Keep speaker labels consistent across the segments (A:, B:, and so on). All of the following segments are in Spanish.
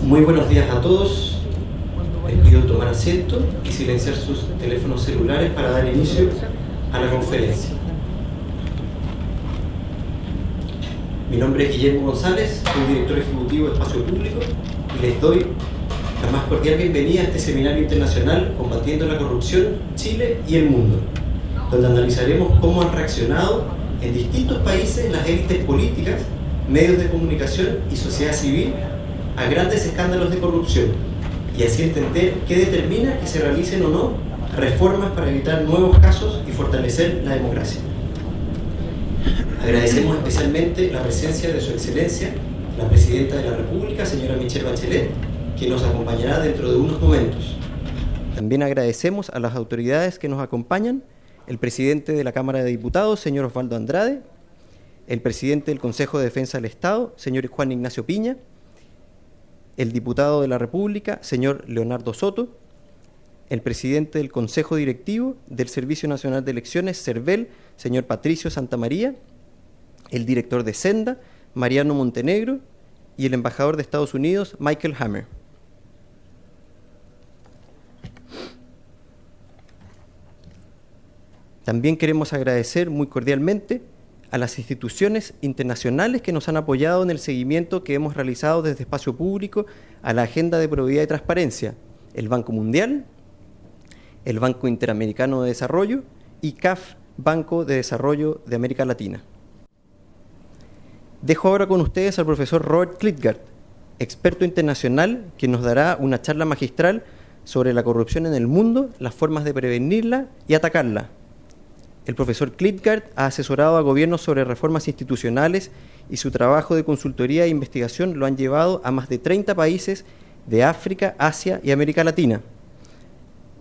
A: Muy buenos días a todos. Les pido tomar asiento y silenciar sus teléfonos celulares para dar inicio a la conferencia. Mi nombre es Guillermo González, soy director ejecutivo de Espacio Público y les doy la más cordial bienvenida a este seminario internacional Combatiendo la Corrupción, Chile y el Mundo, donde analizaremos cómo han reaccionado en distintos países las élites políticas, medios de comunicación y sociedad civil a grandes escándalos de corrupción y así entender qué determina que se realicen o no reformas para evitar nuevos casos y fortalecer la democracia. Agradecemos especialmente la presencia de Su Excelencia, la Presidenta de la República, señora Michelle Bachelet, que nos acompañará dentro de unos momentos. También agradecemos a las autoridades que nos acompañan, el Presidente de la Cámara de Diputados, señor Osvaldo Andrade, el Presidente del Consejo de Defensa del Estado, señor Juan Ignacio Piña, el Diputado de la República, señor Leonardo Soto, el Presidente del Consejo Directivo del Servicio Nacional de Elecciones, CERVEL, señor Patricio Santamaría, el Director de Senda, Mariano Montenegro, y el Embajador de Estados Unidos, Michael Hammer. También queremos agradecer muy cordialmente a las instituciones internacionales que nos han apoyado en el seguimiento que hemos realizado desde Espacio Público a la Agenda de Probidad y Transparencia, el Banco Mundial, el Banco Interamericano de Desarrollo y CAF, Banco de Desarrollo de América Latina. Dejo ahora con ustedes al profesor Robert Klitgaard, experto internacional, que nos dará una charla magistral sobre la corrupción en el mundo, las formas de prevenirla y atacarla. El profesor Klitgaard ha asesorado a gobiernos sobre reformas institucionales y su trabajo de consultoría e investigación lo han llevado a más de 30 países de África, Asia y América Latina.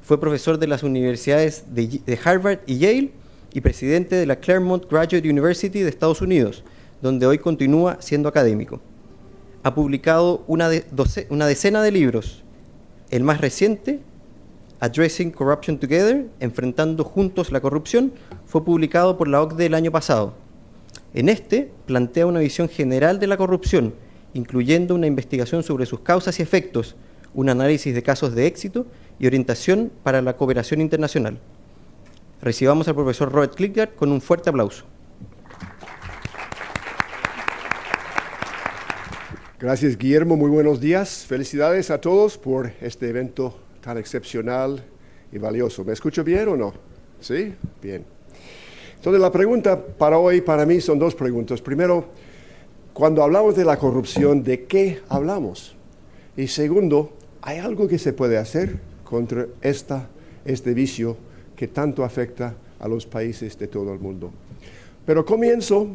A: Fue profesor de las universidades de Harvard y Yale y presidente de la Claremont Graduate University de Estados Unidos, donde hoy continúa siendo académico. Ha publicado una decena de libros. El más reciente, Addressing Corruption Together, Enfrentando Juntos la Corrupción, fue publicado por la OCDE el año pasado. En este, plantea una visión general de la corrupción, incluyendo una investigación sobre sus causas y efectos, un análisis de casos de éxito y orientación para la cooperación internacional. Recibamos al profesor Robert Klitgaard con un fuerte aplauso.
B: Gracias, Guillermo. Muy buenos días. Felicidades a todos por este evento tan excepcional y valioso. ¿Me escucho bien o no? ¿Sí? Bien. Entonces, la pregunta para hoy, para mí, son dos preguntas. Primero, cuando hablamos de la corrupción, ¿de qué hablamos? Y segundo, ¿hay algo que se puede hacer contra este vicio que tanto afecta a los países de todo el mundo? Pero comienzo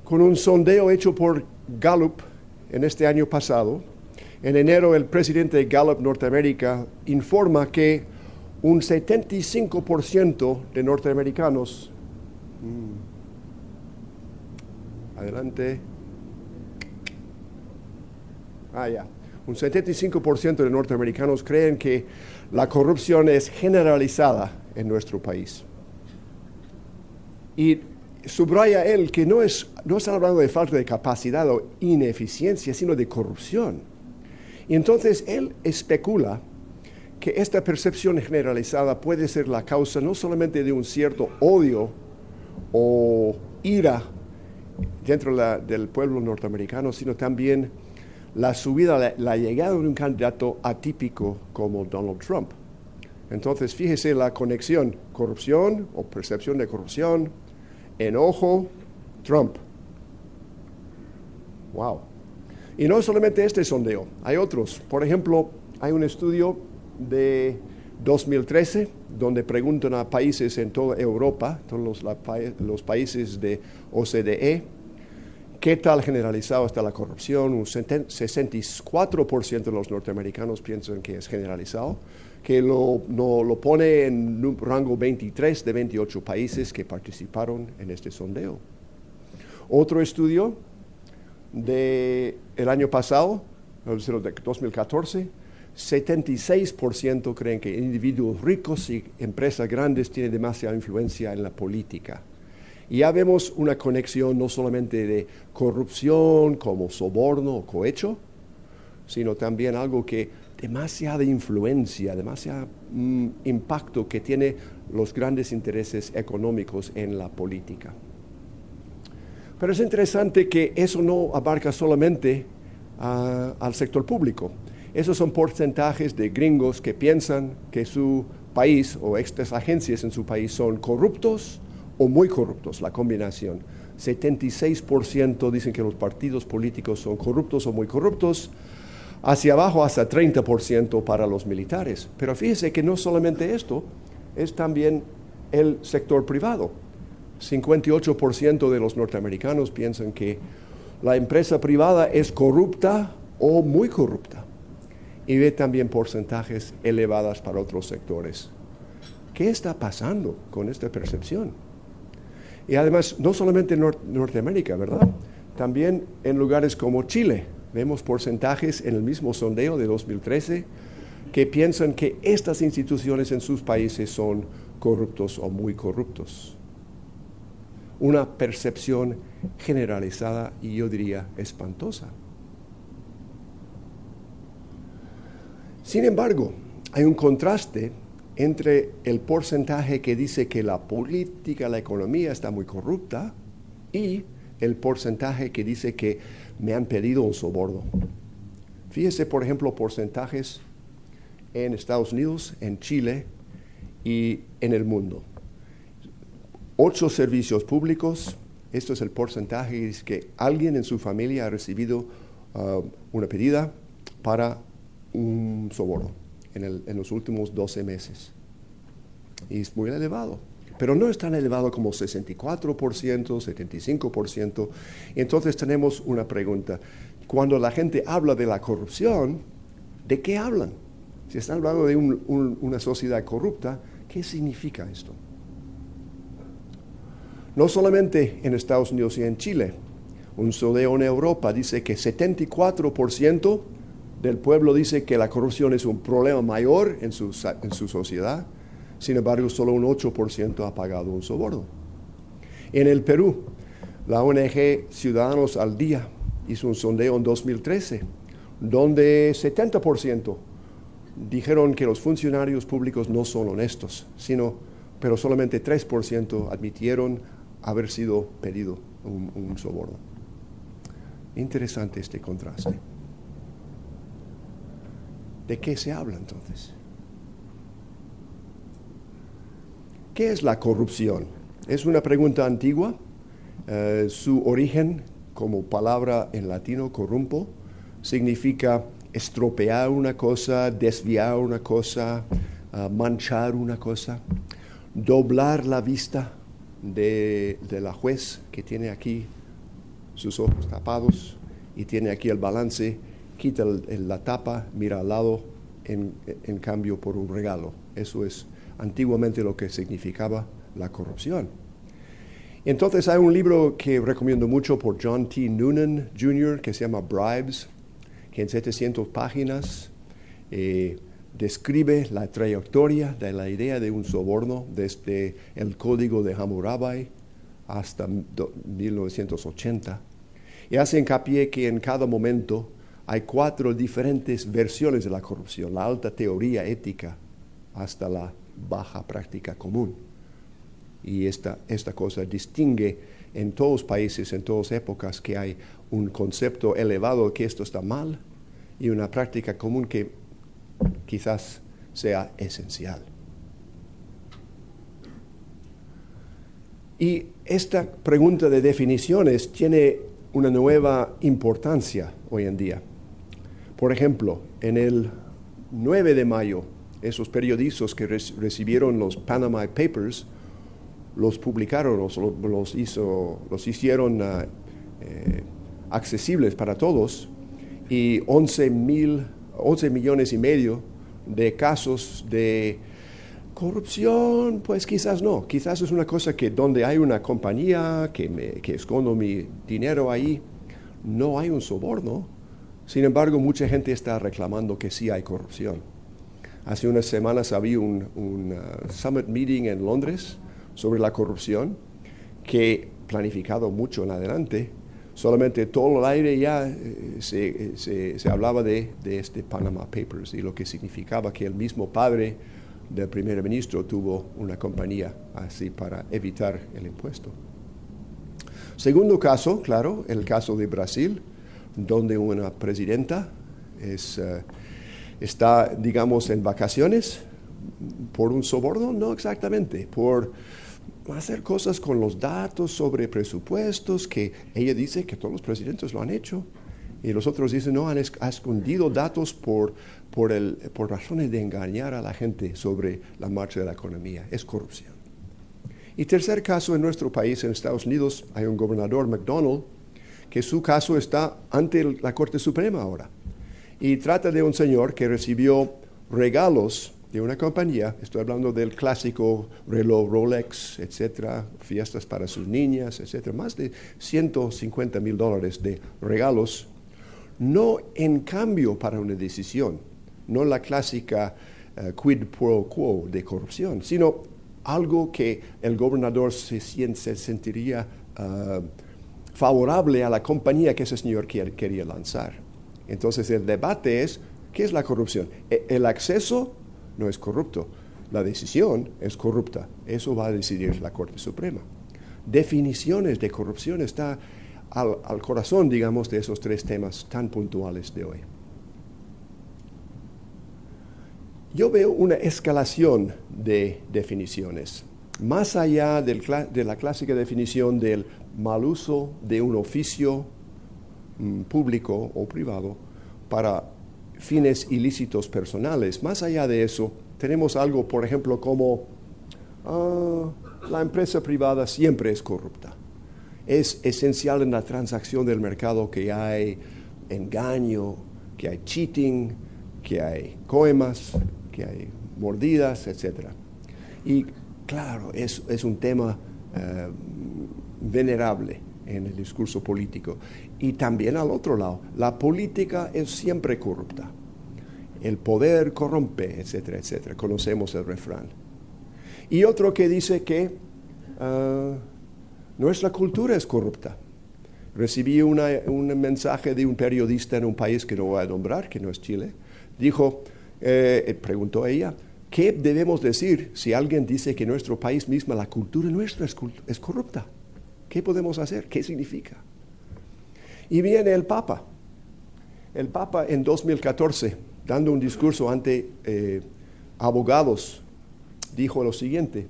B: con un sondeo hecho por Gallup en este año pasado. En enero, el presidente de Gallup Norteamérica informa que un 75% de norteamericanos, un 75% de norteamericanos creen que la corrupción es generalizada en nuestro país. Y subraya él que no están hablando de falta de capacidad o ineficiencia, sino de corrupción. Y entonces él especula que esta percepción generalizada puede ser la causa no solamente de un cierto odio o ira dentro del pueblo norteamericano, sino también la llegada de un candidato atípico como Donald Trump. Entonces, fíjese la conexión: corrupción o percepción de corrupción, enojo, Trump. Wow. Y no solamente este sondeo, hay otros. Por ejemplo, hay un estudio de 2013 donde preguntan a países en toda Europa, todos los países de OCDE, ¿qué tal generalizado está la corrupción? Un 64% de los norteamericanos piensan que es generalizado, que lo pone en un rango 23 de 28 países que participaron en este sondeo. Otro estudio del año pasado, de 2014, 76% creen que individuos ricos y empresas grandes tienen demasiada influencia en la política. Y ya vemos una conexión no solamente de corrupción como soborno o cohecho, sino también algo que demasiada influencia, demasiado impacto que tiene los grandes intereses económicos en la política. Pero es interesante que eso no abarca solamente al sector público. Esos son porcentajes de gringos que piensan que su país o estas agencias en su país son corruptos o muy corruptos, la combinación. 76% dicen que los partidos políticos son corruptos o muy corruptos, hacia abajo hasta 30% para los militares. Pero fíjese que no solamente esto, es también el sector privado. 58% de los norteamericanos piensan que la empresa privada es corrupta o muy corrupta. Y ve también porcentajes elevados para otros sectores. ¿Qué está pasando con esta percepción? Y además, no solamente en Norteamérica, ¿verdad? También en lugares como Chile, vemos porcentajes en el mismo sondeo de 2013 que piensan que estas instituciones en sus países son corruptos o muy corruptos. Una percepción generalizada y yo diría espantosa. Sin embargo, hay un contraste entre el porcentaje que dice que la política, la economía está muy corrupta y el porcentaje que dice que me han pedido un soborno. Fíjese, por ejemplo, porcentajes en Estados Unidos, en Chile y en el mundo. 8 servicios públicos, esto es el porcentaje, es que alguien en su familia ha recibido una pedida para un soborno en los últimos 12 meses. Y es muy elevado, pero no es tan elevado como 64%, 75%. Entonces tenemos una pregunta. Cuando la gente habla de la corrupción, ¿de qué hablan? Si están hablando de una sociedad corrupta, ¿qué significa esto? No solamente en Estados Unidos y en Chile. Un sondeo en Europa dice que 74% del pueblo dice que la corrupción es un problema mayor en su sociedad. Sin embargo, solo un 8% ha pagado un soborno. En el Perú, la ONG Ciudadanos al Día hizo un sondeo en 2013, donde 70% dijeron que los funcionarios públicos no son honestos, pero solamente 3% admitieron haber sido pedido un soborno. Interesante este contraste. ¿De qué se habla entonces? ¿Qué es la corrupción? Es una pregunta antigua. Su origen, como palabra en latino, corrumpo, significa estropear una cosa, desviar una cosa, manchar una cosa, doblar la vista de la juez que tiene aquí sus ojos tapados y tiene aquí el balance, quita la tapa, mira al lado, en cambio por un regalo. Eso es antiguamente lo que significaba la corrupción. Entonces hay un libro que recomiendo mucho por John T. Noonan Jr. que se llama Bribes, que en 700 páginas describe la trayectoria de la idea de un soborno desde el Código de Hammurabi hasta 1980. Y hace hincapié que en cada momento hay 4 diferentes versiones de la corrupción, la alta teoría ética hasta la baja práctica común. Y esta cosa distingue en todos los países, en todas épocas, que hay un concepto elevado que esto está mal y una práctica común que quizás sea esencial. Y esta pregunta de definiciones tiene una nueva importancia hoy en día. Por ejemplo, en el 9 de mayo, esos periodistas que recibieron los Panama Papers los publicaron, los hicieron accesibles para todos, y 11 millones y medio de casos de corrupción, pues quizás no. Quizás es una cosa que donde hay una compañía que escondo mi dinero ahí, no hay un soborno. Sin embargo, mucha gente está reclamando que sí hay corrupción. Hace unas semanas había un summit meeting en Londres sobre la corrupción, que planificado mucho en adelante, solamente todo el aire ya se hablaba de este Panama Papers y lo que significaba que el mismo padre del primer ministro tuvo una compañía así para evitar el impuesto. Segundo caso, claro, el caso de Brasil, donde una presidenta está, digamos, en vacaciones por un soborno, no exactamente, por hacer cosas con los datos sobre presupuestos que ella dice que todos los presidentes lo han hecho y los otros dicen no, ha escondido datos por razones de engañar a la gente sobre la marcha de la economía. Es corrupción. Y tercer caso, en nuestro país, en Estados Unidos, hay un gobernador, McDonnell, que su caso está ante la Corte Suprema ahora. Y trata de un señor que recibió regalos de una compañía, estoy hablando del clásico reloj Rolex, etcétera, fiestas para sus niñas, etcétera, más de $150,000 de regalos, no en cambio para una decisión, no la clásica quid pro quo de corrupción, sino algo que el gobernador se sentiría favorable a la compañía que ese señor quería lanzar. Entonces el debate es, ¿qué es la corrupción? El acceso no es corrupto, la decisión es corrupta. Eso va a decidir la Corte Suprema. Definiciones de corrupción está al corazón, digamos, de esos tres temas tan puntuales de hoy. Yo veo una escalación de definiciones, más allá de la clásica definición del mal uso de un oficio público o privado para fines ilícitos personales. Más allá de eso, tenemos algo, por ejemplo, como la empresa privada siempre es corrupta. Es esencial en la transacción del mercado que hay engaño, que hay cheating, que hay coimas, que hay mordidas, etc. Y claro, es un tema venerable en el discurso político. Y también al otro lado, la política es siempre corrupta. El poder corrompe, etcétera, etcétera. Conocemos el refrán. Y otro que dice que nuestra cultura es corrupta. Recibí un mensaje de un periodista en un país que no voy a nombrar, que no es Chile. Dijo, preguntó ella, ¿qué debemos decir si alguien dice que nuestro país misma, la cultura nuestra es corrupta? ¿Qué podemos hacer? ¿Qué significa? Y viene el Papa. El Papa en 2014, dando un discurso ante abogados, dijo lo siguiente: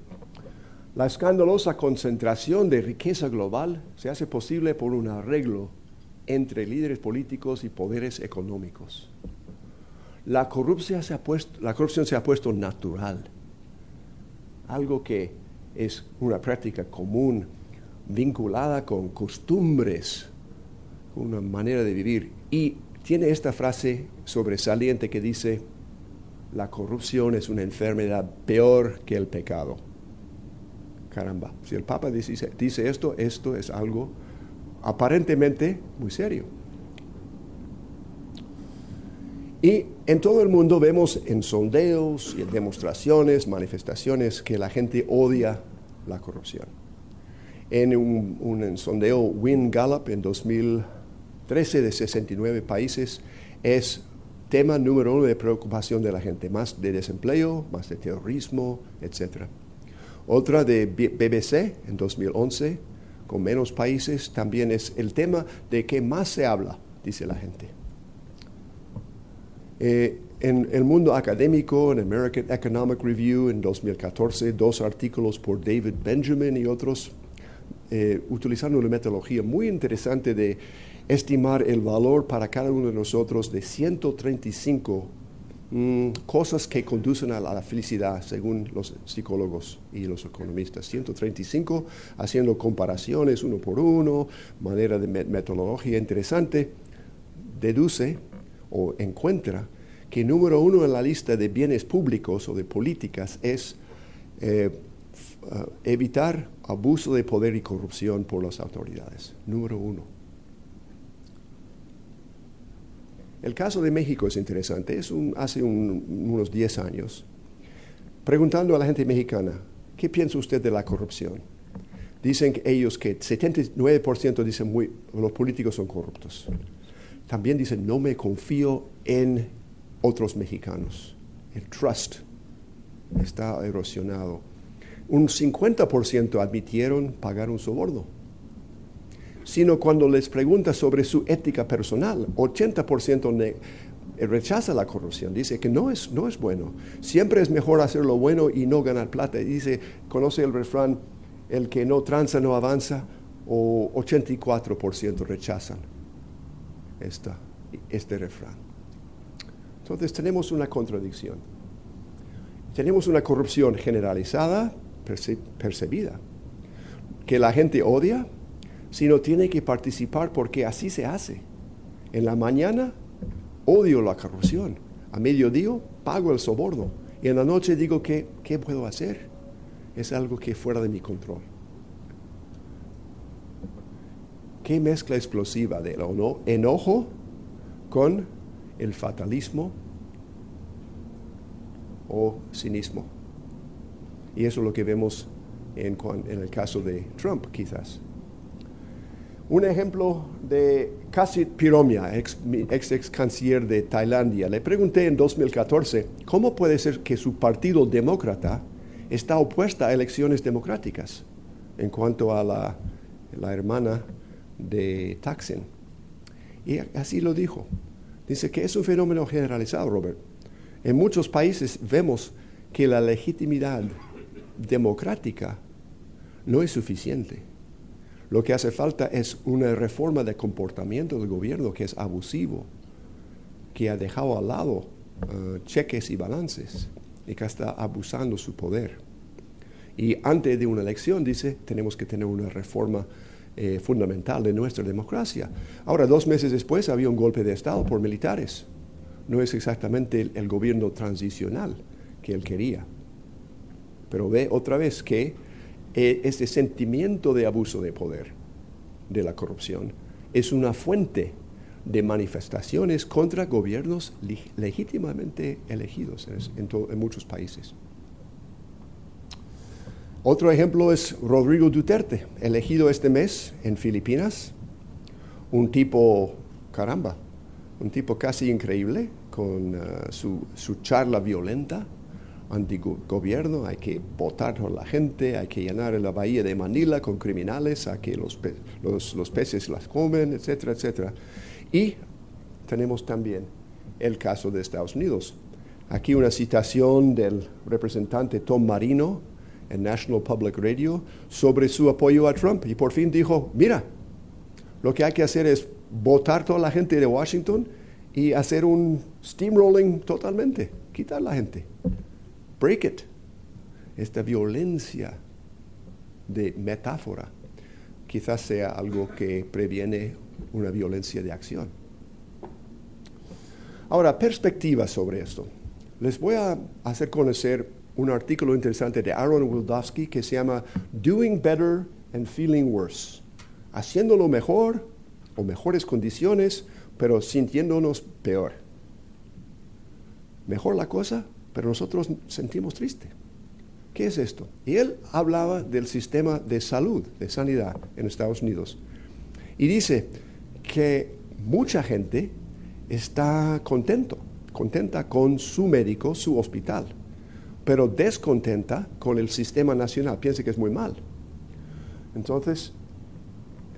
B: la escandalosa concentración de riqueza global se hace posible por un arreglo entre líderes políticos y poderes económicos. La corrupción se ha puesto natural, algo que es una práctica común, vinculada con costumbres, con una manera de vivir. Y tiene esta frase sobresaliente que dice, la corrupción es una enfermedad peor que el pecado. Caramba, si el Papa dice esto es algo aparentemente muy serio. Y en todo el mundo vemos en sondeos y en demostraciones, manifestaciones, que la gente odia la corrupción. En un sondeo Wynn Gallup en 2013 de 69 países es tema número 1 de preocupación de la gente, más de desempleo, más de terrorismo, etc. Otra de BBC en 2011, con menos países, también es el tema de que más se habla, dice la gente. En el mundo académico, en American Economic Review en 2014, 2 artículos por David Benjamin y otros, utilizando una metodología muy interesante de estimar el valor para cada uno de nosotros de 135 cosas que conducen a la felicidad, según los psicólogos y los economistas. 135, haciendo comparaciones uno por uno, manera de metodología interesante, deduce o encuentra que número 1 en la lista de bienes públicos o de políticas es evitar abuso de poder y corrupción por las autoridades. Número 1. El caso de México es interesante. Hace unos 10 años, preguntando a la gente mexicana, ¿qué piensa usted de la corrupción? Dicen que ellos que 79% dicen los políticos son corruptos. También dicen, no me confío en otros mexicanos. El trust está erosionado. Un 50% admitieron pagar un soborno. Sino cuando les pregunta sobre su ética personal, 80% rechaza la corrupción. Dice que no es bueno. Siempre es mejor hacer lo bueno y no ganar plata. Dice, conoce el refrán, el que no tranza no avanza, o 84% rechazan este refrán. Entonces tenemos una contradicción. Tenemos una corrupción generalizada, percibida, que la gente odia, sino tiene que participar porque así se hace. En la mañana odio la corrupción, a mediodía pago el soborno y en la noche digo ¿qué puedo hacer? Es algo que es fuera de mi control. ¿Qué mezcla explosiva del enojo con el fatalismo o cinismo? Y eso es lo que vemos en el caso de Trump, quizás. Un ejemplo de Kasit Piromia, ex canciller de Tailandia. Le pregunté en 2014, ¿cómo puede ser que su partido demócrata está opuesta a elecciones democráticas en cuanto a la hermana de Thaksin? Y así lo dijo. Dice que es un fenómeno generalizado, Robert. En muchos países vemos que la legitimidad democrática no es suficiente. Lo que hace falta es una reforma de comportamiento del gobierno que es abusivo, que ha dejado al lado cheques y balances y que está abusando su poder. Y antes de una elección, dice, tenemos que tener una reforma fundamental de nuestra democracia. Ahora, 2 meses después, había un golpe de Estado por militares. No es exactamente el gobierno transicional que él quería. Pero ve otra vez que este sentimiento de abuso de poder, de la corrupción, es una fuente de manifestaciones contra gobiernos legítimamente elegidos en muchos países. Otro ejemplo es Rodrigo Duterte, elegido este mes en Filipinas. Un tipo, caramba, un tipo casi increíble, con su charla violenta, antigobierno, hay que votar por la gente, hay que llenar la bahía de Manila con criminales, a que los peces las comen, etcétera, etcétera. Y tenemos también el caso de Estados Unidos. Aquí una citación del representante Tom Marino en National Public Radio sobre su apoyo a Trump. Y por fin dijo, mira, lo que hay que hacer es votar toda la gente de Washington y hacer un steamrolling totalmente, quitar la gente. Break it. Esta violencia de metáfora quizás sea algo que previene una violencia de acción. Ahora, perspectiva sobre esto. Les voy a hacer conocer un artículo interesante de Aaron Wildavsky que se llama Doing Better and Feeling Worse. Haciéndolo mejor o mejores condiciones, pero sintiéndonos peor. Mejor la cosa, pero nosotros sentimos triste. ¿Qué es esto? Y él hablaba del sistema de salud, de sanidad en Estados Unidos. Y dice que mucha gente está contenta con su médico, su hospital, pero descontenta con el sistema nacional. Piensa que es muy mal. Entonces,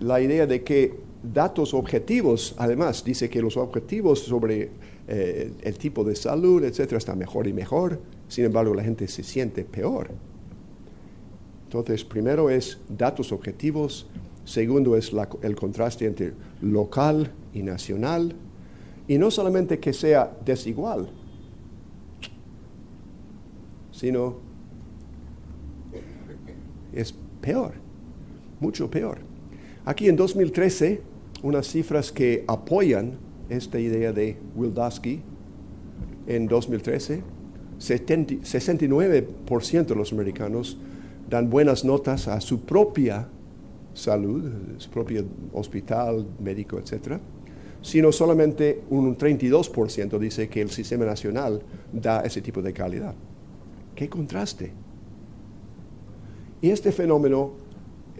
B: la idea de que datos objetivos, además, dice que los objetivos sobre el tipo de salud, etcétera, están mejor y mejor. Sin embargo, la gente se siente peor. Entonces, primero es datos objetivos. Segundo es el contraste entre local y nacional. Y no solamente que sea desigual, sino es peor, mucho peor. Aquí en 2013, unas cifras que apoyan esta idea de Wildavsky. En 2013, 69% de los americanos dan buenas notas a su propia salud, su propio hospital, médico, etc. Sino solamente un 32% dice que el sistema nacional da ese tipo de calidad. ¡Qué contraste! Y este fenómeno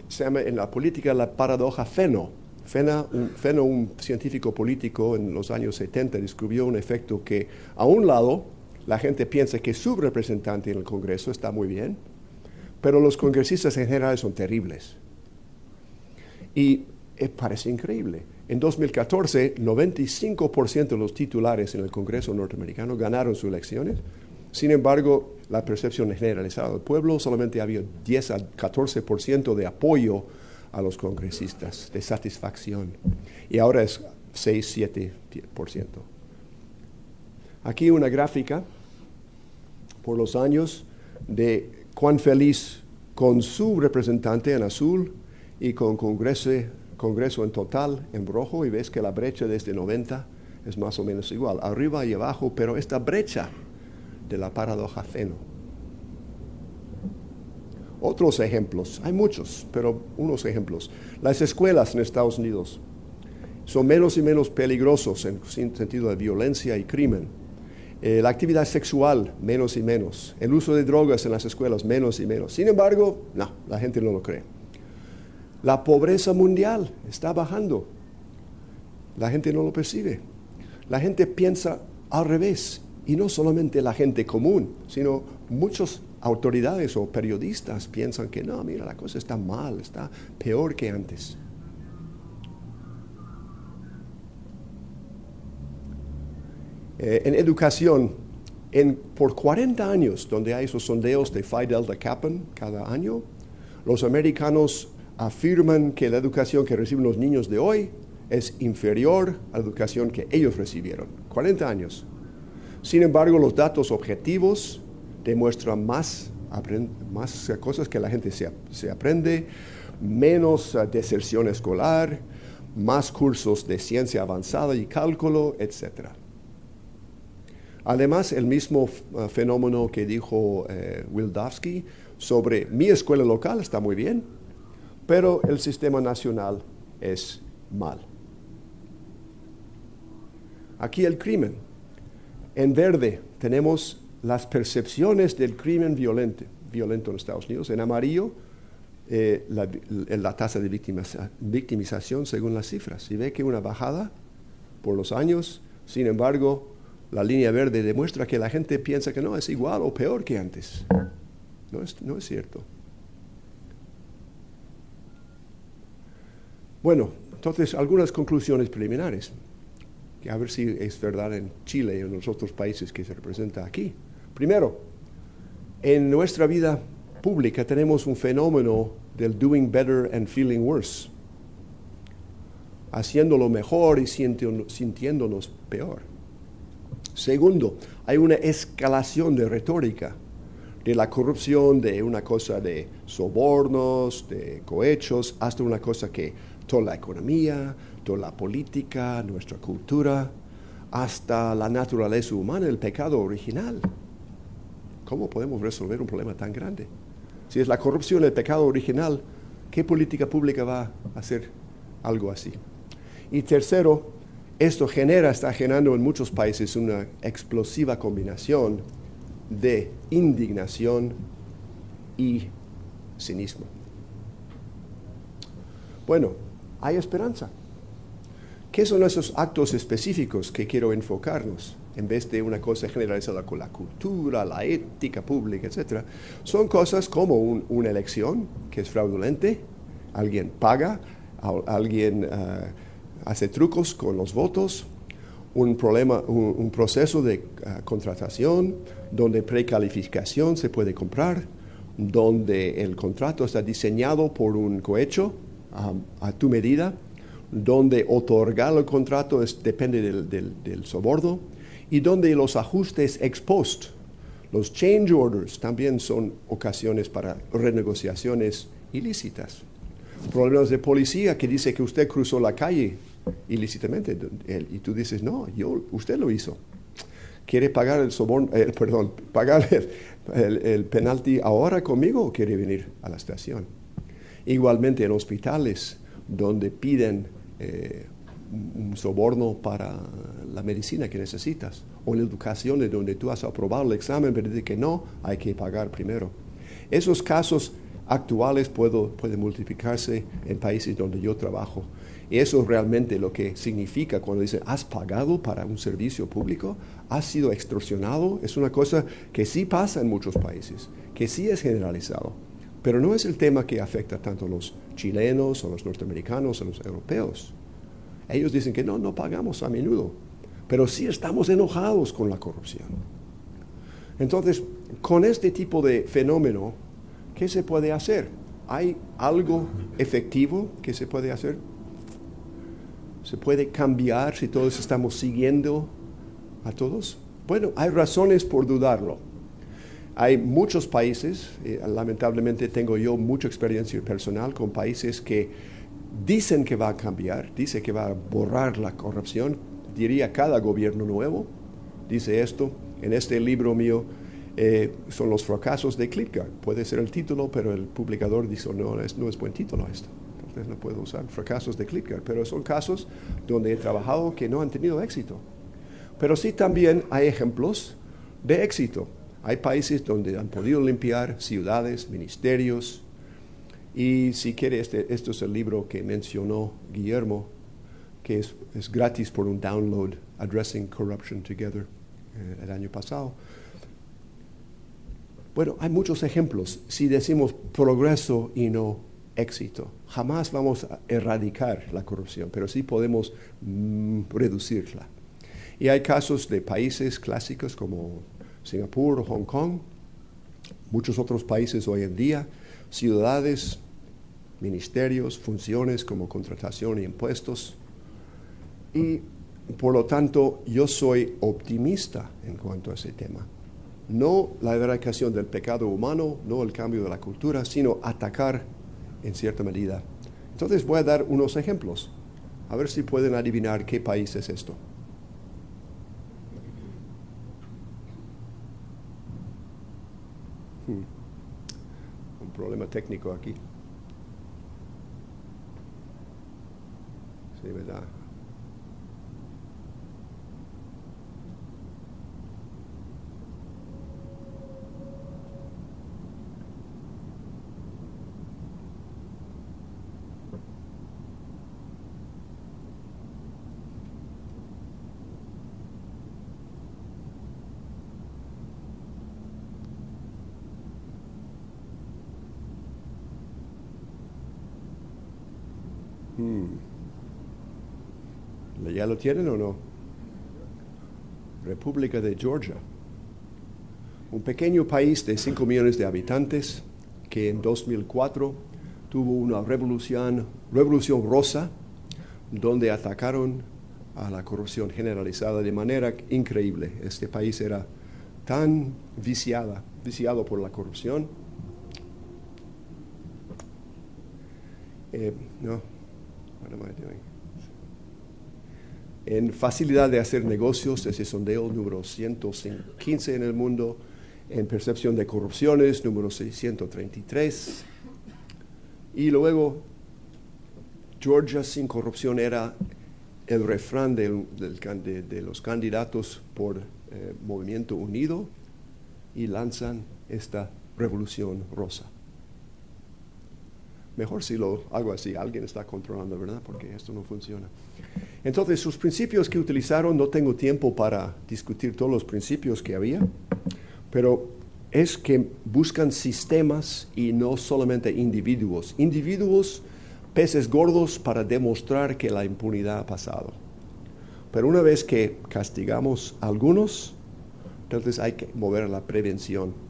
B: se llama en la política la paradoja Feno. Feno, un científico político en los años 70, descubrió un efecto que, a un lado, la gente piensa que su representante en el Congreso está muy bien, pero los congresistas en general son terribles. Y parece increíble. En 2014, 95% de los titulares en el Congreso norteamericano ganaron sus elecciones. Sin embargo, la percepción generalizada del pueblo solamente había 10 a 14% de apoyo a los congresistas, de satisfacción. Y ahora es 6-7%. Aquí una gráfica por los años de cuán feliz con su representante en azul y con Congreso en total en rojo, y ves que la brecha desde 90 es más o menos igual, arriba y abajo, pero esta brecha de la paradoja Feno. Otros ejemplos, hay muchos, pero unos ejemplos. Las escuelas en Estados Unidos son menos y menos peligrosos en sentido de violencia y crimen. La actividad sexual, menos y menos. El uso de drogas en las escuelas, menos y menos. Sin embargo, no, la gente no lo cree. La pobreza mundial está bajando. La gente no lo percibe. La gente piensa al revés. Y no solamente la gente común, sino muchas autoridades o periodistas piensan que no, mira, la cosa está mal, está peor que antes. En educación, por 40 años, donde hay esos sondeos de Phi Delta Kappan cada año, los americanos afirman que la educación que reciben los niños de hoy es inferior a la educación que ellos recibieron. 40 años. Sin embargo, los datos objetivos demuestran más cosas que la gente se aprende, menos deserción escolar, más cursos de ciencia avanzada y cálculo, etc. Además, el mismo fenómeno que dijo Wildavsky sobre mi escuela local está muy bien, pero el sistema nacional es mal. Aquí el crimen. En verde tenemos las percepciones del crimen violento en Estados Unidos. En amarillo, la tasa de victimización según las cifras. Y ve que una bajada por los años. Sin embargo, la línea verde demuestra que la gente piensa que no, es igual o peor que antes. No es cierto. Bueno, entonces algunas conclusiones preliminares. A ver si es verdad en Chile y en los otros países que se representa aquí. Primero, en nuestra vida pública tenemos un fenómeno del doing better and feeling worse, haciéndolo mejor y sintiéndonos peor. Segundo, hay una escalación de retórica, de la corrupción, de una cosa de sobornos, de cohechos, hasta una cosa que toda la economía, toda la política, nuestra cultura, hasta la naturaleza humana, el pecado original. ¿Cómo podemos resolver un problema tan grande? Si es la corrupción, el pecado original, ¿qué política pública va a hacer algo así? Y tercero, esto está generando en muchos países una explosiva combinación de indignación y cinismo. Bueno, hay esperanza. ¿Qué son esos actos específicos que quiero enfocarnos? En vez de una cosa generalizada con la cultura, la ética pública, etc. Son cosas como una elección que es fraudulente, alguien paga, alguien hace trucos con los votos, un proceso de contratación donde precalificación se puede comprar, donde el contrato está diseñado por un cohecho a tu medida, donde otorgar el contrato depende del soborno y donde los ajustes ex post, los change orders, también son ocasiones para renegociaciones ilícitas. Problemas de policía que dice que usted cruzó la calle ilícitamente y tú dices, no, usted lo hizo. ¿Quiere pagar pagar el penalti ahora conmigo o quiere venir a la estación? Igualmente en hospitales donde piden un soborno para la medicina que necesitas, o en educación donde tú has aprobado el examen pero dice que no, hay que pagar primero. Esos casos actuales puede multiplicarse en países donde yo trabajo. Y eso es realmente lo que significa cuando dicen, ¿has pagado para un servicio público? ¿Has sido extorsionado? Es una cosa que sí pasa en muchos países, que sí es generalizado. Pero no es el tema que afecta tanto a los chilenos, a los norteamericanos, a los europeos. Ellos dicen que no pagamos a menudo, pero sí estamos enojados con la corrupción. Entonces, con este tipo de fenómeno, ¿qué se puede hacer? ¿Hay algo efectivo que se puede hacer? ¿Se puede cambiar si todos estamos siguiendo a todos? Bueno, hay razones por dudarlo. Hay muchos países, lamentablemente tengo yo mucha experiencia personal con países que dicen que va a cambiar, dice que va a borrar la corrupción. Diría cada gobierno nuevo dice esto. En este libro mío son los fracasos de Klitgard. Puede ser el título, pero el publicador dice no es buen título esto. Entonces no puedo usar fracasos de Klitgard, pero son casos donde he trabajado que no han tenido éxito. Pero sí también hay ejemplos de éxito. Hay países donde han podido limpiar ciudades, ministerios. Y si quiere, esto es el libro que mencionó Guillermo, que es gratis por un download, Addressing Corruption Together, el año pasado. Bueno, hay muchos ejemplos. Si decimos progreso y no éxito, jamás vamos a erradicar la corrupción, pero sí podemos reducirla. Y hay casos de países clásicos como Singapur, Hong Kong, muchos otros países hoy en día, ciudades, ministerios, funciones como contratación e impuestos. Y por lo tanto, yo soy optimista en cuanto a ese tema. No la erradicación del pecado humano, no el cambio de la cultura, sino atacar en cierta medida. Entonces voy a dar unos ejemplos, a ver si pueden adivinar qué país es esto. Un problema técnico aquí. Sí, ¿verdad? ¿Ya lo tienen o no? República de Georgia. Un pequeño país de 5 millones de habitantes que en 2004 tuvo una revolución rosa donde atacaron a la corrupción generalizada de manera increíble. Este país era tan viciado por la corrupción. En facilidad de hacer negocios, ese sondeo número 115 en el mundo. En percepción de corrupciones, número 633. Y luego, Georgia sin corrupción era el refrán de los candidatos por Movimiento Unido, y lanzan esta revolución rosa. Mejor si lo hago así, alguien está controlando, ¿verdad? Porque esto no funciona. Entonces, sus principios que utilizaron, no tengo tiempo para discutir todos los principios que había, pero es que buscan sistemas y no solamente individuos. Individuos, peces gordos para demostrar que la impunidad ha pasado. Pero una vez que castigamos a algunos, entonces hay que mover a la prevención.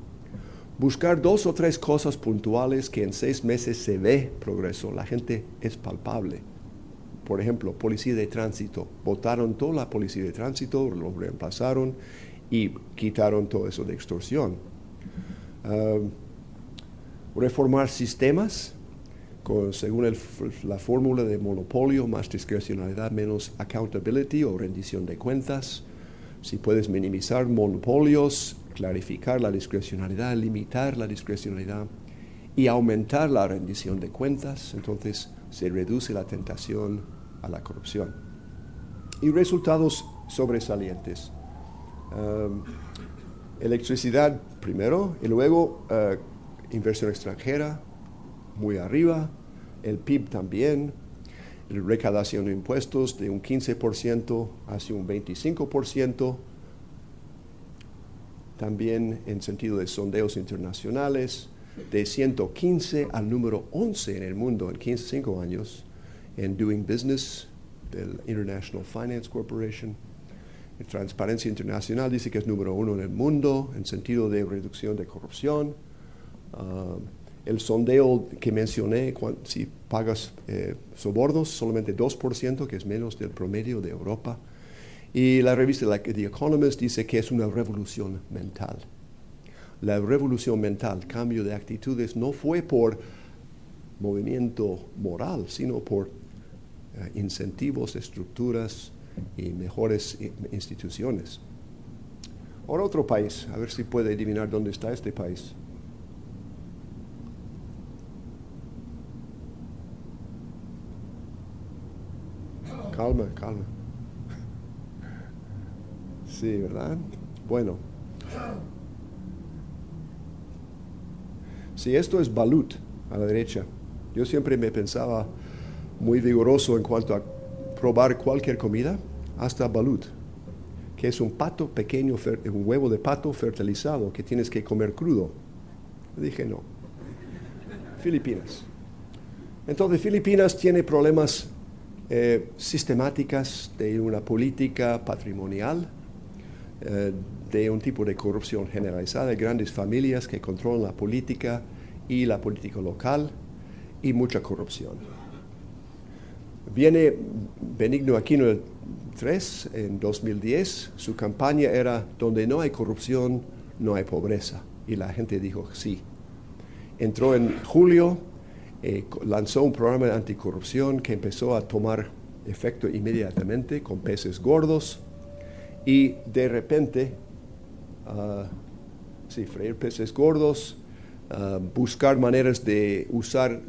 B: Buscar 2 o 3 cosas puntuales que en 6 meses se ve progreso. La gente es palpable. Por ejemplo, policía de tránsito. Botaron toda la policía de tránsito, lo reemplazaron y quitaron todo eso de extorsión. Reformar sistemas, según la fórmula de monopolio, más discrecionalidad, menos accountability o rendición de cuentas. Si puedes minimizar monopolios, clarificar la discrecionalidad, limitar la discrecionalidad y aumentar la rendición de cuentas, entonces se reduce la tentación a la corrupción. Y resultados sobresalientes. Electricidad primero, y luego inversión extranjera, muy arriba, el PIB también, la recaudación de impuestos de un 15% hacia un 25%, también en sentido de sondeos internacionales, de 115 al número 11 en el mundo en 5 años, en Doing Business del International Finance Corporation. Transparencia Internacional dice que es número 1 en el mundo en sentido de reducción de corrupción. El sondeo que mencioné, si pagas sobornos, solamente 2%, que es menos del promedio de Europa. Y la revista The Economist dice que es una revolución mental. La revolución mental, cambio de actitudes, no fue por movimiento moral, sino por incentivos, estructuras y mejores instituciones. Ahora otro país, a ver si puede adivinar dónde está este país. Calma, calma. Sí, ¿verdad? Bueno. Sí, esto es balut, a la derecha. Yo siempre me pensaba muy vigoroso en cuanto a probar cualquier comida, hasta balut, que es un pato pequeño, un huevo de pato fertilizado que tienes que comer crudo. Dije no. Filipinas. Entonces, Filipinas tiene problemas sistemáticas de una política patrimonial, de un tipo de corrupción generalizada, de grandes familias que controlan la política y la política local, y mucha corrupción. Viene Benigno Aquino III en 2010, su campaña era: donde no hay corrupción, no hay pobreza. Y la gente dijo sí. Entró en julio, lanzó un programa de anticorrupción que empezó a tomar efecto inmediatamente con peces gordos, y de repente, freír peces gordos, buscar maneras de usar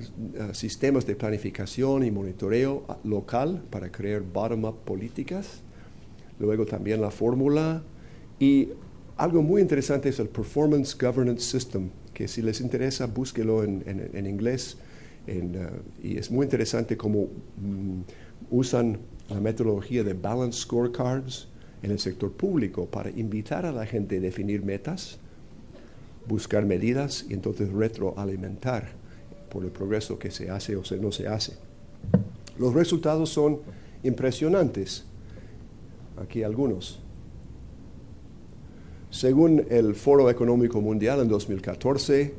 B: sistemas de planificación y monitoreo local para crear bottom-up políticas. Luego también la fórmula. Y algo muy interesante es el Performance Governance System, que si les interesa, búsquelo en inglés. Y es muy interesante cómo usan la metodología de Balanced Scorecards en el sector público para invitar a la gente a definir metas, buscar medidas y entonces retroalimentar por el progreso que se hace o no se hace. Los resultados son impresionantes. Aquí algunos. Según el Foro Económico Mundial en 2014,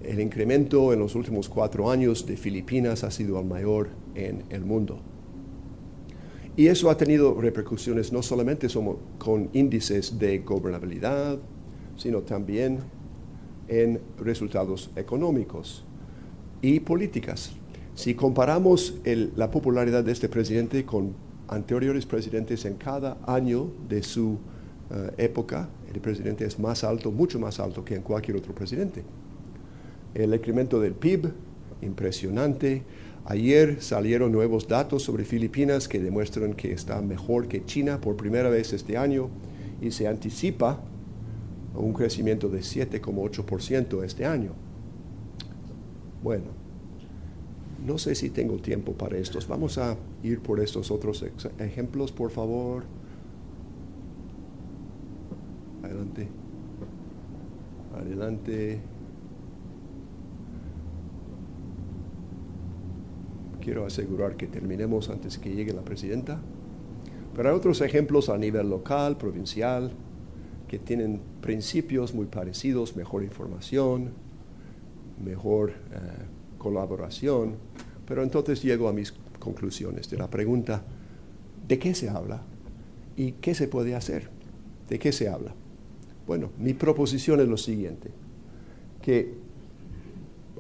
B: el incremento en los últimos 4 años de Filipinas ha sido el mayor en el mundo. Y eso ha tenido repercusiones no solamente con índices de gobernabilidad, sino también en resultados económicos y políticas. Si comparamos la popularidad de este presidente con anteriores presidentes en cada año de su época, el presidente es más alto, mucho más alto que en cualquier otro presidente. El incremento del PIB, impresionante. Ayer salieron nuevos datos sobre Filipinas que demuestran que está mejor que China por primera vez este año, y se anticipa un crecimiento de 7,8% este año. Bueno, no sé si tengo tiempo para estos. Vamos a ir por estos otros ejemplos, por favor. Adelante. Adelante. Quiero asegurar que terminemos antes que llegue la presidenta. Pero hay otros ejemplos a nivel local, provincial, que tienen principios muy parecidos: mejor información, mejor colaboración. Pero entonces llego a mis conclusiones de la pregunta: ¿de qué se habla? ¿Y qué se puede hacer? ¿De qué se habla? Bueno, mi proposición es lo siguiente: que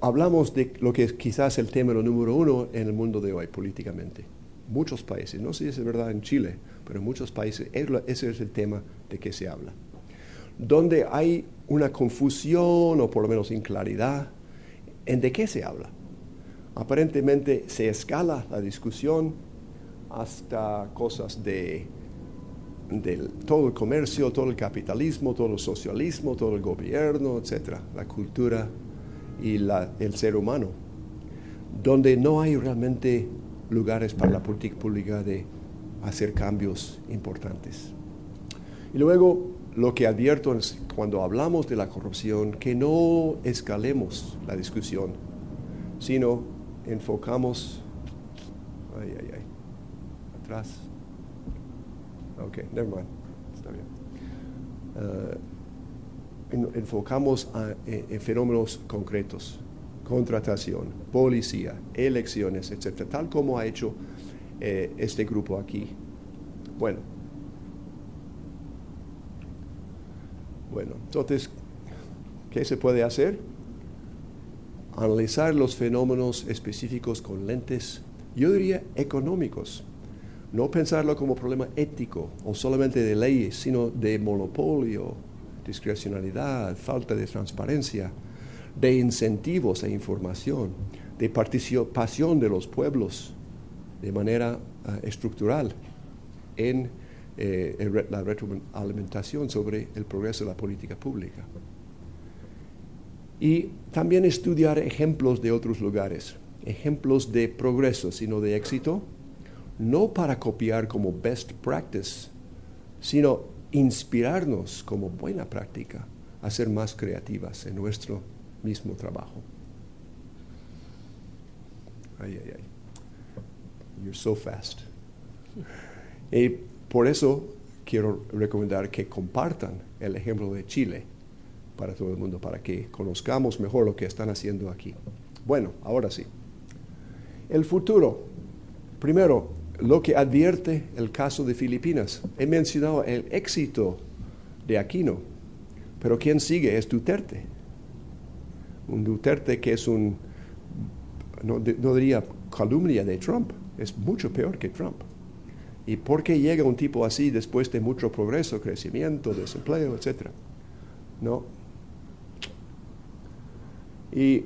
B: hablamos de lo que es quizás el tema número 1 en el mundo de hoy políticamente. Muchos países, no sé si es verdad en Chile, pero en muchos países ese es el tema de que se habla. Donde hay una confusión o por lo menos inclaridad en de qué se habla. Aparentemente se escala la discusión hasta cosas de todo el comercio, todo el capitalismo, todo el socialismo, todo el gobierno, etc., la cultura y el ser humano. donde no hay realmente lugares para la política pública de hacer cambios importantes. Y luego, lo que advierto es cuando hablamos de la corrupción, que no escalemos la discusión, sino enfocamos... atrás. Ok, never mind. Está bien. Enfocamos en fenómenos concretos. Contratación, policía, elecciones, etc. Tal como ha hecho este grupo aquí. Bueno, entonces, ¿qué se puede hacer? Analizar los fenómenos específicos con lentes, yo diría, económicos. No pensarlo como problema ético o solamente de leyes, sino de monopolio, discrecionalidad, falta de transparencia, de incentivos e información, de participación de los pueblos de manera estructural en la retroalimentación sobre el progreso de la política pública. Y también estudiar ejemplos de otros lugares, ejemplos de progreso, sino de éxito, no para copiar como best practice, sino inspirarnos como buena práctica a ser más creativas en nuestro mismo trabajo. You're so fast. Y por eso quiero recomendar que compartan el ejemplo de Chile para todo el mundo, para que conozcamos mejor lo que están haciendo aquí. Bueno, ahora sí. El futuro. Primero, lo que advierte el caso de Filipinas. He mencionado el éxito de Aquino, pero quien sigue es Duterte. Un Duterte que es no diría calumnia de Trump, es mucho peor que Trump. ¿Y por qué llega un tipo así después de mucho progreso, crecimiento, desempleo, etcétera? No. Y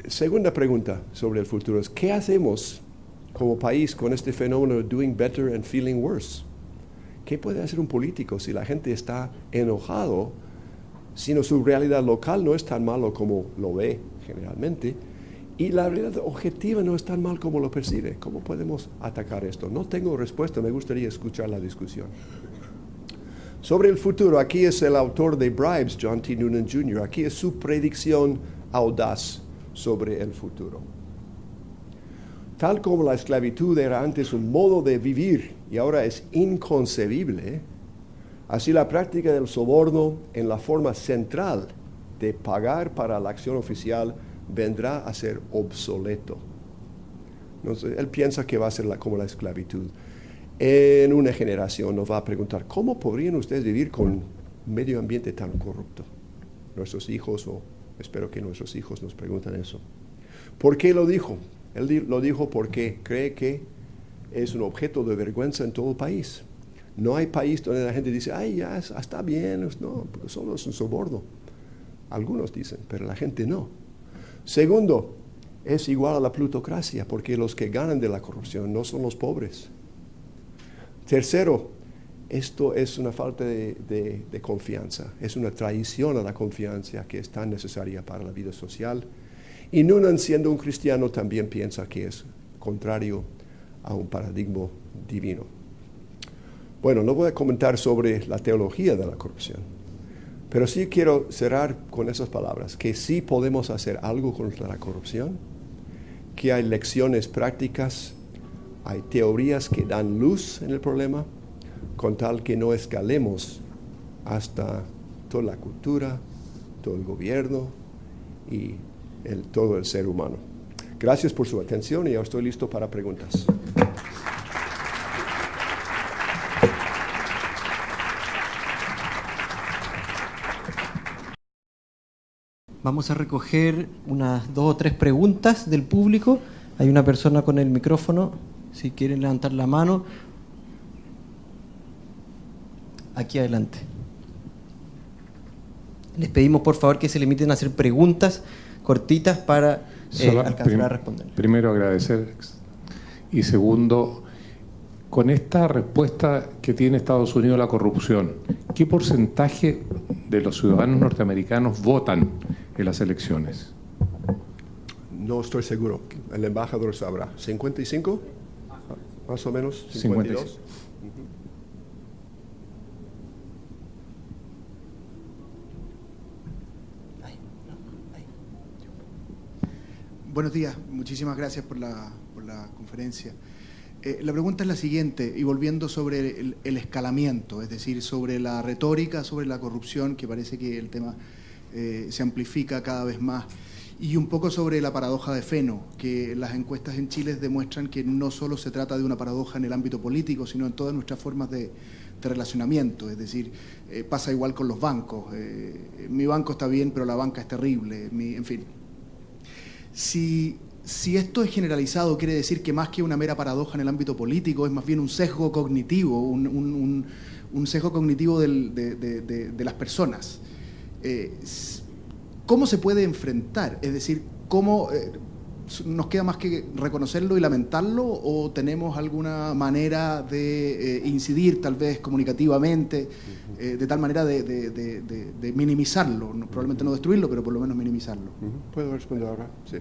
B: segunda pregunta sobre el futuro es, ¿qué hacemos como país con este fenómeno de doing better and feeling worse? ¿Qué puede hacer un político si la gente está enojado, sino su realidad local no es tan malo como lo ve generalmente, y la realidad objetiva no es tan mal como lo percibe? ¿Cómo podemos atacar esto? No tengo respuesta, me gustaría escuchar la discusión. Sobre el futuro, aquí es el autor de Bribes, John T. Noonan Jr., aquí es su predicción audaz sobre el futuro. Tal como la esclavitud era antes un modo de vivir y ahora es inconcebible, así la práctica del soborno en la forma central de pagar para la acción oficial vendrá a ser obsoleto. Entonces, él piensa que va a ser como la esclavitud. En una generación nos va a preguntar, ¿cómo podrían ustedes vivir con un medio ambiente tan corrupto? Nuestros hijos, o espero que nuestros hijos nos preguntan eso. ¿Por qué lo dijo? Él lo dijo porque cree que es un objeto de vergüenza en todo el país. No hay país donde la gente dice, ay, ya está bien, no, solo es un soborno. Algunos dicen, pero la gente no. Segundo, es igual a la plutocracia, porque los que ganan de la corrupción no son los pobres. Tercero, esto es una falta de confianza, es una traición a la confianza que es tan necesaria para la vida social. Y Noonan, siendo un cristiano, también piensa que es contrario a un paradigma divino. Bueno, no voy a comentar sobre la teología de la corrupción, pero sí quiero cerrar con esas palabras, que sí podemos hacer algo contra la corrupción, que hay lecciones prácticas, hay teorías que dan luz en el problema, con tal que no escalemos hasta toda la cultura, todo el gobierno y todo el ser humano. Gracias por su atención y ya estoy listo para preguntas.
A: Vamos a recoger unas 2 o 3 preguntas del público. Hay una persona con el micrófono, si quieren levantar la mano. Aquí adelante. Les pedimos por favor que se limiten a hacer preguntas cortitas para alcanzar a responder.
C: Primero agradecer y segundo, con esta respuesta que tiene Estados Unidos a la corrupción, ¿qué porcentaje de los ciudadanos norteamericanos votan en las elecciones?
B: No estoy seguro. el embajador sabrá. ¿55? Más o menos. 52.
D: Buenos días, muchísimas gracias por la conferencia. La pregunta es la siguiente, y volviendo sobre el escalamiento, es decir, sobre la retórica, sobre la corrupción, que parece que el tema se amplifica cada vez más, y un poco sobre la paradoja de Feno, que las encuestas en Chile demuestran que no solo se trata de una paradoja en el ámbito político, sino en todas nuestras formas de relacionamiento, es decir, pasa igual con los bancos. Mi banco está bien, pero la banca es terrible, en fin. Si esto es generalizado, quiere decir que más que una mera paradoja en el ámbito político, es más bien un sesgo cognitivo, un sesgo cognitivo de las personas. ¿Cómo se puede enfrentar? Es decir, ¿cómo nos queda más que reconocerlo y lamentarlo, o tenemos alguna manera de incidir, tal vez comunicativamente, de tal manera de minimizarlo? Probablemente no destruirlo, pero por lo menos minimizarlo.
B: ¿Puedo responder ahora? Sí.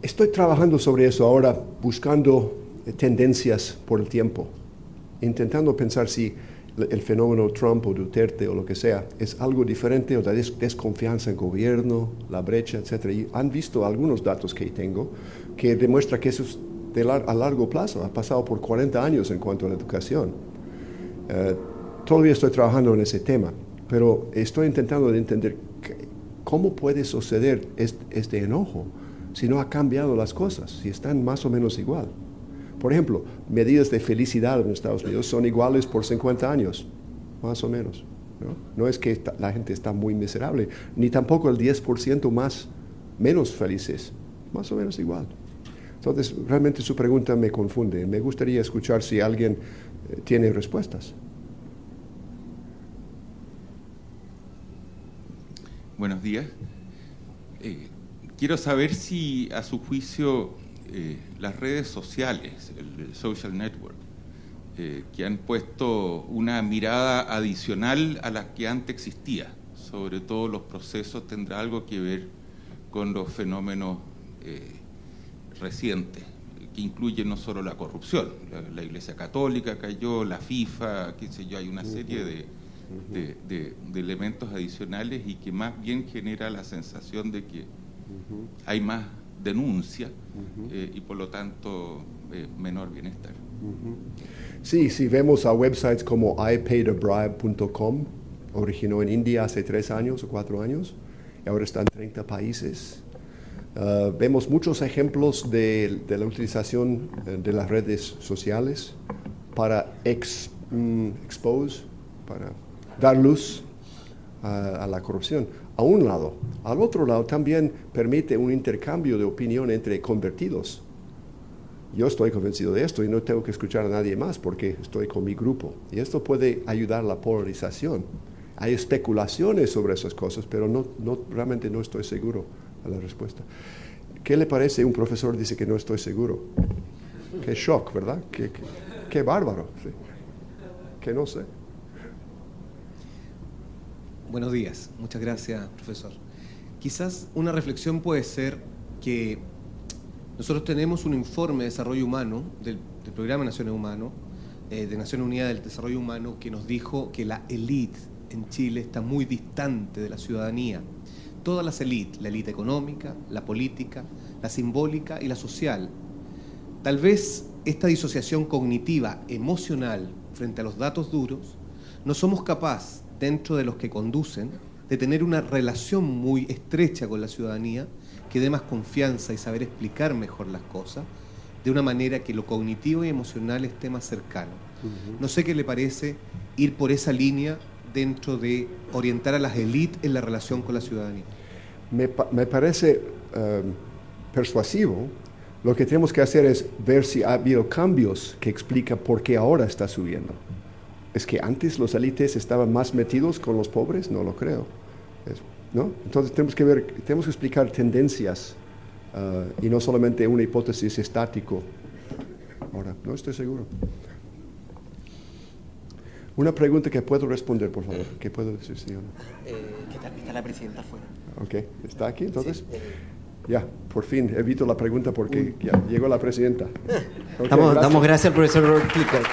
B: Estoy trabajando sobre eso ahora, buscando tendencias por el tiempo, intentando pensar si el fenómeno Trump o Duterte o lo que sea es algo diferente, o la desconfianza en gobierno, la brecha, etc. Y han visto algunos datos que tengo que demuestran que eso es a largo plazo, ha pasado por 40 años en cuanto a la educación. Todavía estoy trabajando en ese tema, pero estoy intentando entender cómo puede suceder este enojo si no ha cambiado las cosas, si están más o menos igual. Por ejemplo, medidas de felicidad en Estados Unidos son iguales por 50 años, más o menos. No es que la gente está muy miserable, ni tampoco el 10% menos felices, más o menos igual. Entonces, realmente su pregunta me confunde. Me gustaría escuchar si alguien tiene respuestas.
E: Buenos días. Quiero saber si, a su juicio, las redes sociales, el social network, que han puesto una mirada adicional a la que antes existía, sobre todo los procesos, tendrá algo que ver con los fenómenos recientes, que incluyen no solo la corrupción, la Iglesia Católica cayó, la FIFA, qué sé yo, hay una serie de elementos adicionales, y que más bien genera la sensación de que hay más denuncia y por lo tanto menor bienestar.
B: Sí, si vemos a websites como ipaidabbribe.com, originó en India hace 3 años o 4 años, y ahora está en 30 países. Vemos muchos ejemplos de la utilización de las redes sociales para expose, para dar luz a la corrupción. A un lado. Al otro lado también permite un intercambio de opinión entre convertidos. Yo estoy convencido de esto y no tengo que escuchar a nadie más porque estoy con mi grupo. Y esto puede ayudar a la polarización. Hay especulaciones sobre esas cosas, pero realmente no estoy seguro de la respuesta. ¿Qué le parece? Un profesor dice que no estoy seguro. Qué shock, ¿verdad? Qué bárbaro. Sí. Que no sé.
F: Buenos días, muchas gracias, profesor. Quizás una reflexión puede ser que nosotros tenemos un informe de desarrollo humano del Programa de Naciones Unidas del Desarrollo Humano, que nos dijo que la élite en Chile está muy distante de la ciudadanía. Todas las élites, la élite económica, la política, la simbólica y la social. Tal vez esta disociación cognitiva, emocional, frente a los datos duros, no somos capaces, dentro de los que conducen, de tener una relación muy estrecha con la ciudadanía, que dé más confianza y saber explicar mejor las cosas, de una manera que lo cognitivo y emocional esté más cercano. No sé qué le parece ir por esa línea dentro de orientar a las élites en la relación con la ciudadanía.
B: Me parece persuasivo. Lo que tenemos que hacer es ver si ha habido cambios que explican por qué ahora está subiendo. ¿Es que antes los élites estaban más metidos con los pobres? No lo creo. ¿No? Entonces tenemos que explicar tendencias y no solamente una hipótesis estático. Ahora, no estoy seguro. Una pregunta que puedo responder, por favor. ¿Qué puedo decir, señora?
A: ¿Qué tal? Está la presidenta afuera.
B: Ok, ¿está aquí entonces?
A: Sí,
B: Ya, por fin evito la pregunta porque ya llegó la presidenta. Okay,
A: Damos gracias al profesor Robert Klitgard.